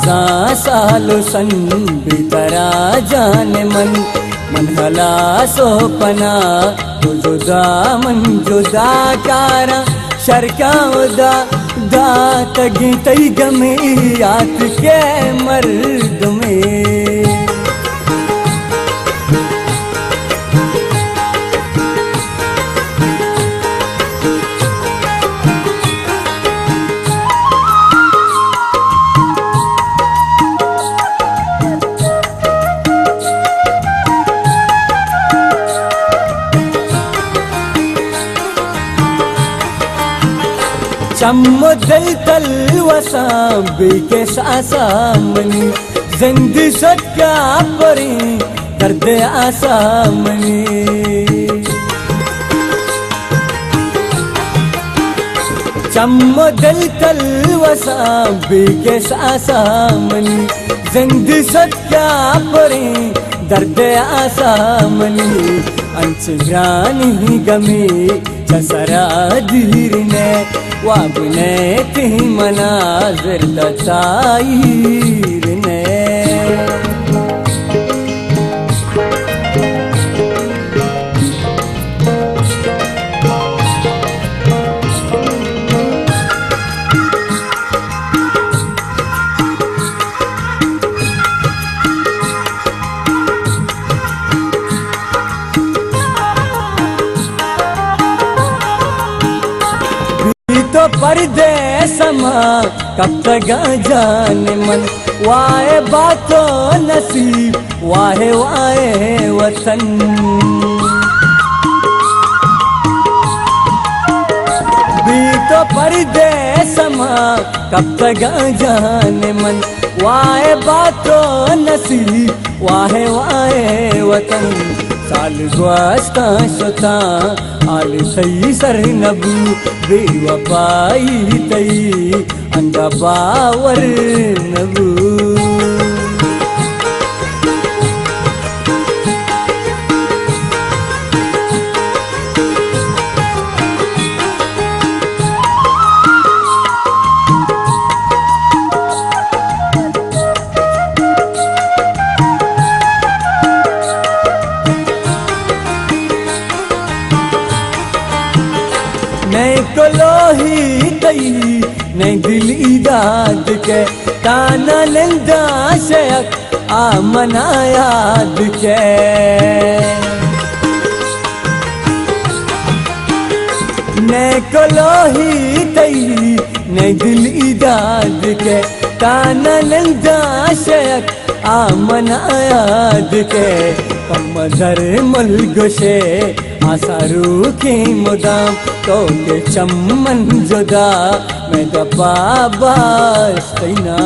सालो सन बितरा जाने मन हला सोपना तो जुदा मन जुदा कारा शरका उदा दा तगी तई गमे याद के मर्द में चम्मो दिल तल वसाम के सासामनी जिंदगी सत्या परी दर्द आसामनी चम्मो दिल तल वसाम के सासामनी जिंदगी सत्या परी दर्द आसामनी अंचरानी गमी चसरा धीर ने वाबने ती मनाज़र ताईर ने तो परदेस मां कब तक जाने मन वाहे बातों नसीब वाहे वाहे वतन भी तो परदेस मां कब तक जाने मन वाहे बातों नसीब वाहे वाहे वतन साल गुआस्ता शता आल सही सर नबू बेवफाई तई अंदा बावर नबू नहीं तो लोही तई नहीं दिली दाद के ताना लंदा शक आमना याद के नहीं तो लोही तई नहीं दिली दाद के ताना लंदा शक आमना याद के पमधर मल गोशे आसारू की मुदाम तो के चम्मन जुदा मैं दबा बास्तना।